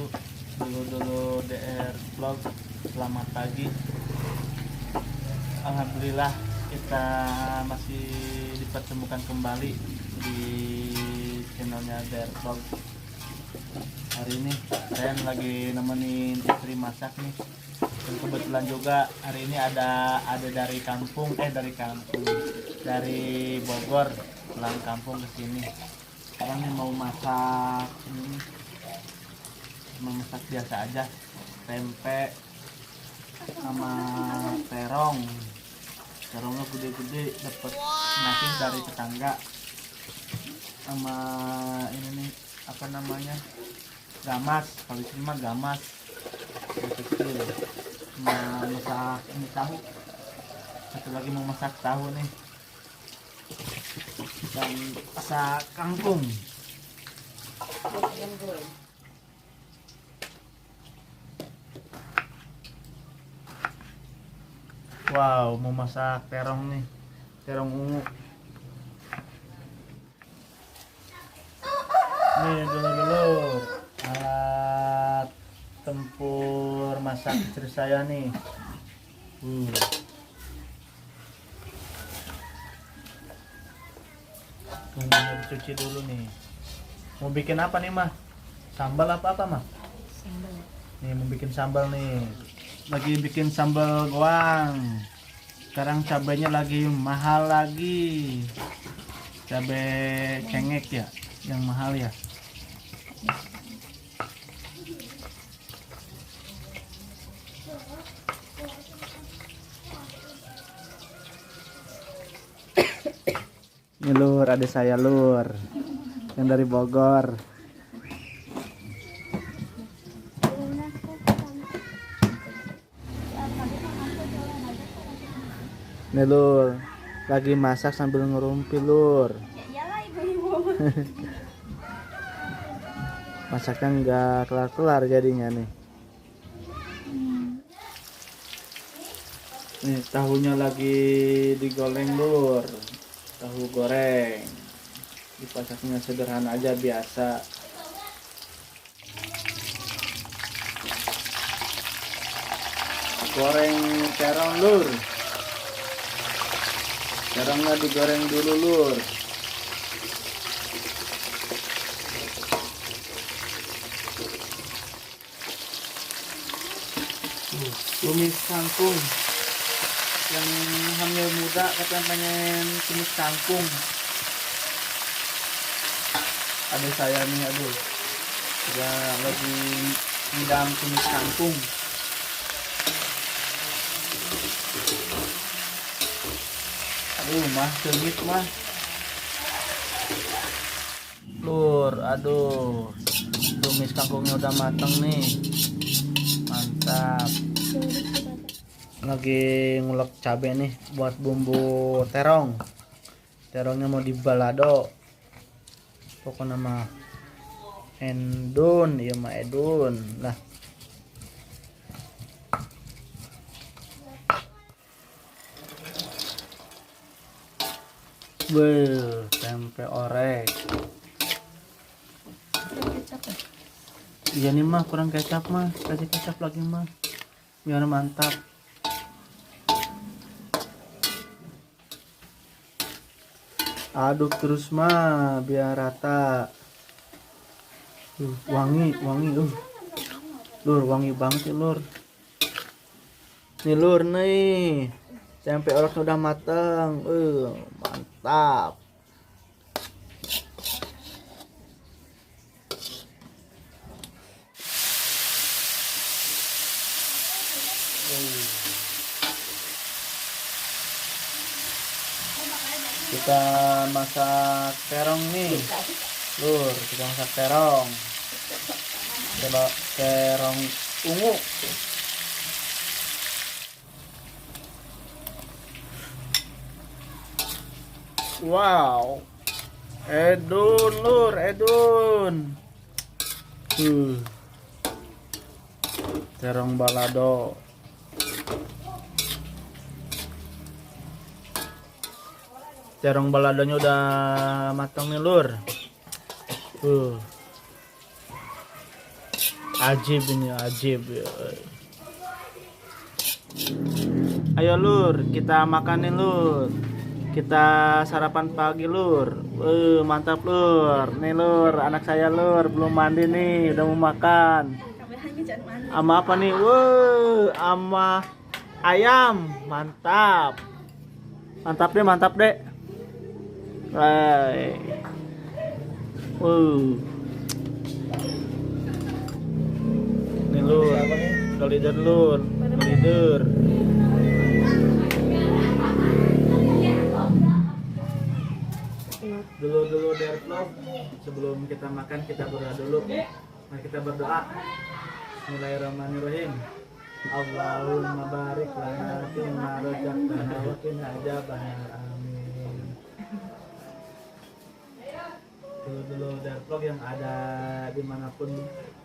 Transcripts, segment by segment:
wabarakatuh. Dulu DR Vlog. Selamat pagi. Alhamdulillah kita masih dipertemukan kembali di channelnya DR Vlog. Hari ini saya lagi nemenin istri masak nih. Dan kebetulan juga hari ini ada dari dari Bogor pulang kampung ke sini. Sekarang nih mau masak ini, mau masak biasa aja, tempe sama terongnya gede-gede, dapat nasi dari tetangga, sama ini nih apa namanya, gamas, kalau di sini mah gamas kecil. Mau masak ini tahu, satu lagi mau masak tahu nih, dan masak kangkung. Wow, mau masak terong nih, terong ungu. Nih dulu alat tempur masak istri saya nih. Bumbunya dicuci dulu nih. Mau bikin apa nih mah? Sambal apa mah? Sambal. Nih mau bikin sambal nih. Lagi bikin sambal goang. Sekarang cabenya lagi mahal lagi. Cabai cengek ya, yang mahal ya. Ini lur, ada saya lur, yang dari Bogor. Nih lur, lagi masak sambil ngerumpi lur. Masaknya nggak kelar-kelar jadinya nih. Nih tahunya lagi digoreng lur, tahu goreng. Dipasaknya sederhana aja biasa. Goreng terong lur. Terongnya digoreng dulu lur. Tumis kangkung. Yang hamil muda katanya pengen tumis kangkung. Ada saya nih, aduh, udah lagi ngidam tumis kangkung. Aduh mah, cengit mah lur, aduh, tumis kangkungnya udah matang nih, mantap. Lagi ngulek cabai nih buat bumbu terong. Terongnya mau dibalado, pokoknya mah endun, iya mah edun lah. Tempe orek. Iya nih mah kurang kecap mah, kasih kecap lagi mah biar mantap. Aduk terus mah biar rata. Wangi lur, wangi banget ya lur. Nih lur nih, tempe orek udah matang. Mantap. Kita masak terong nih lur, kita masak terong. Coba terong ungu. Wow, edun lur, edun. Terong balado. Terong baladonya udah matang nih lur. Ajib ini, ajib. Ayo Lur, kita makan nih Lur. Kita sarapan pagi Lur. Mantap Lur. Nih Lur, anak saya Lur belum mandi nih, udah mau makan. Ama apa nih? Ama ayam. Mantap. Mantap deh, mantap deh. Hai. Nih Lur, kalider Lur, kalider. Dulu dari vlog, sebelum kita makan kita berdoa dulu. Nah kita berdoa. Bismillahirrahmanirrahim. Allahumma barik lana fima razaqtana wa qina adzabannar. Amin. Dulu dari vlog yang ada dimanapun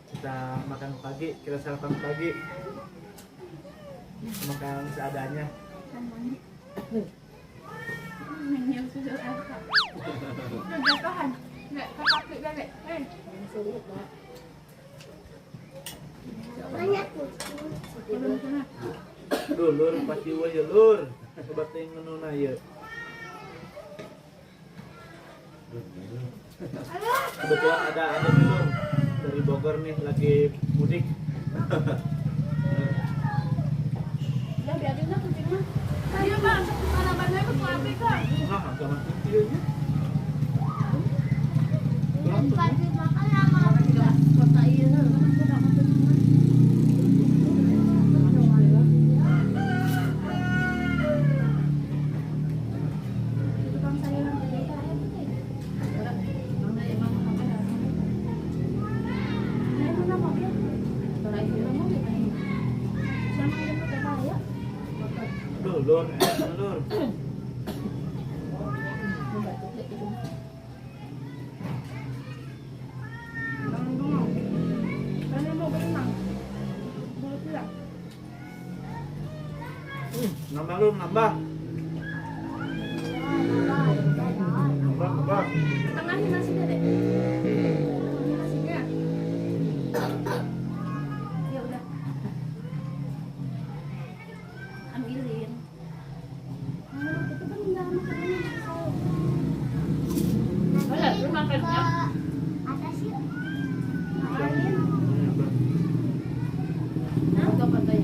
kita makan pagi, kita sarapan pagi, makan seadanya. Lur pasti wa ya Lur. Sobat yang ngenuna ya. Kebetulan ada minum dari Bogor nih lagi mudik. Ya biarin lah kucingnya. Ayo Bang, sarapannya ke keluarga kan. Nah, agak mati videonya. Pagi makan lama enggak kota iya. Lur, Lur. Nambah Lur, nambah. Nambah. Tengahin nasinya deh. Nasinya. Ya udah. Ambilin. Itu kan enggak makanannya saya. Boleh, lu makannya. Atas yuk. Makan. Nah, enggak patah.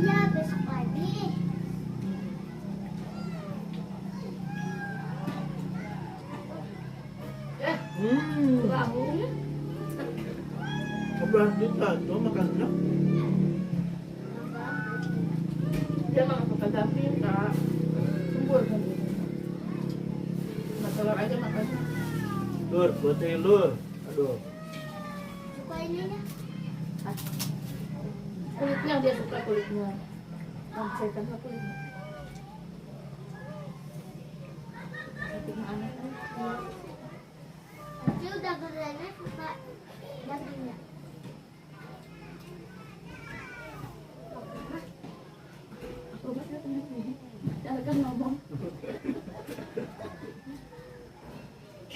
Iya, besok pagi. Bangun. Kebelah kita, cuma makannya. Dia makan samping, Kak. Sembur kan gitu. Telur aja makannya. Lur, buatin Lur. Aduh. Suka ininya. Kulitnya dia suka kulitnya. Saya tambah kulitnya. Tapi mana kan? Nanti udah gedenya suka dagingnya. Aku baca ini. Jangan kan ngomong.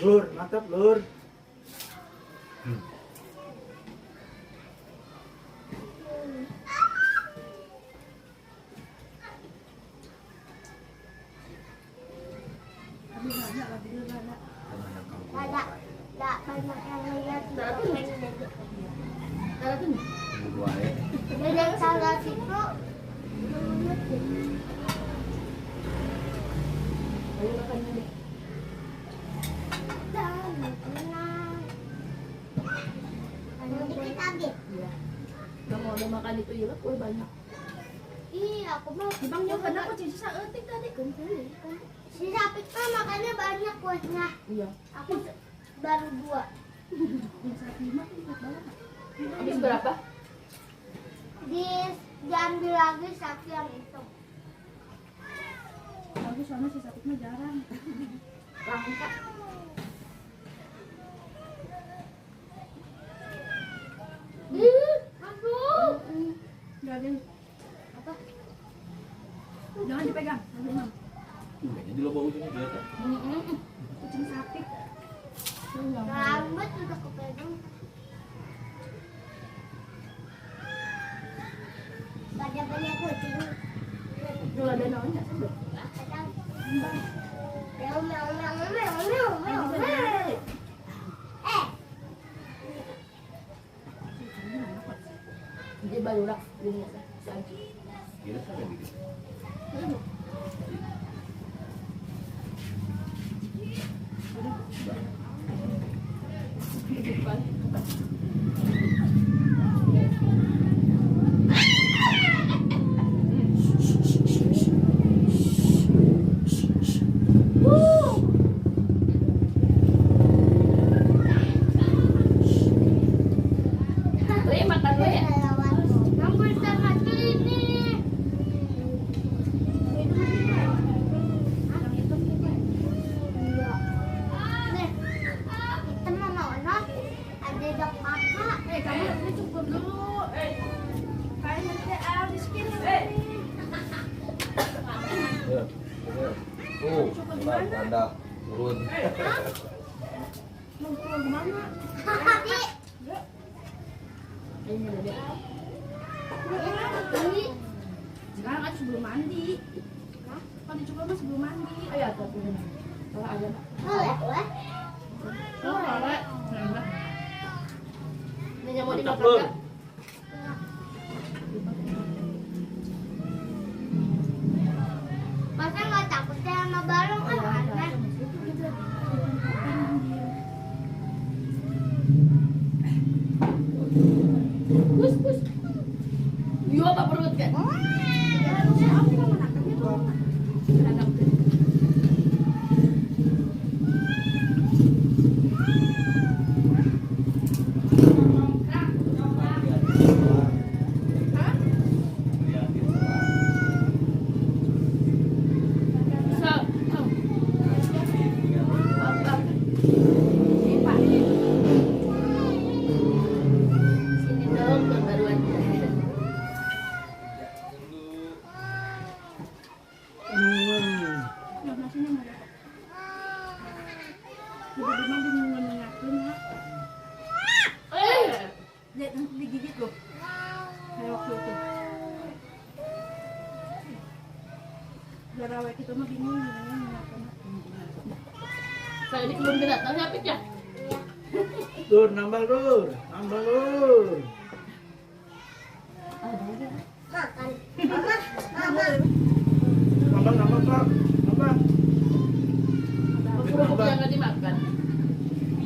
Lur, mantap Lur. Ada banyak yang lihat. Cara tuh. Dari tanggal situ. Ayo makannya deh. Dikit lagi. Iya. Kamu udah makan itu ya, kue banyak. Iya, aku mau. Bang nyoba aku cici saeutik tadi kan. Si Sapit mah makannya banyak kuahnya. Iya. Aku baru 2. Yang sapi mah enak banget. Habis berapa? Diambil lagi sapi yang itu. Habis bagus soalnya si Sapit mah jarang. Langka. Aduh. Biarin. Apa? Jangan dipegang. Mam. Kayaknya di lubang ujungnya kelihatan. Kucing Sapit. Rambut udah kepegang. Banyak kucing. Dulu ada naonnya sih. Kadang. Meow meow meow meow meow meow meow. Dia baru rak dunia lagi. Kira sampai gitu. Makan dulu ya. Nomor sama ini. Iya. Nih, kita mau mana? Ada dok kakak. Kamu ini cukur dulu. Kayak nanti habis skin. Ya. Tuh, tanda turun. Mau pulang kemana? Nanti. Ini udah deh. Ini. Sekarang kan sebelum mandi. Kalau dicukur mah sebelum mandi. Ayo tuh turun. Kalau ada. Boleh. Kalau ada. Ini mau Mantap, dimakan Lur. enggak? Masa nggak takut ya sama balong kan aneh. Bus. Iya, apa perut kan? Sini dong, baruan. Lihat nanti digigit loh. Kayak waktu itu. Garawet itu mah bingung gimana makan. Saya ini belum kedatang siapa ya? Lur, nambah lur. Nambah lur. Makan. Nambah Pak. Nambah. Kerupuk yang nggak dimakan.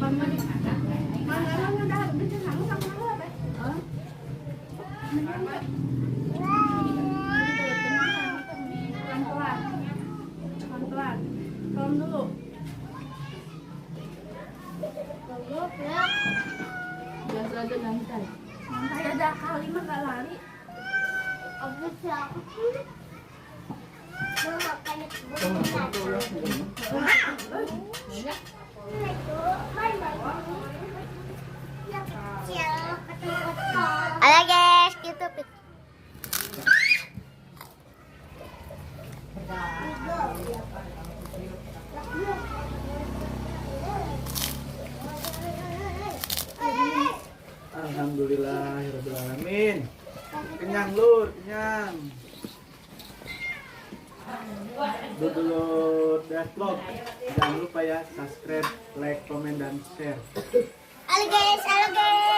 Mana dimakan? Mana udah habis sama sama apa? Hah? Pelan-pelan. Pelan dulu. Biasa aja nyantai. Nyantai ada kali mah gak lari. Abis ya. Mau makan itu. Banyak. Halo guys, gitu. Alhamdulillahirrahmanirrahim. Kenyang lur, kenyang. Dulu vlog. Jangan lupa ya subscribe, like, komen, dan share. Halo guys, halo guys.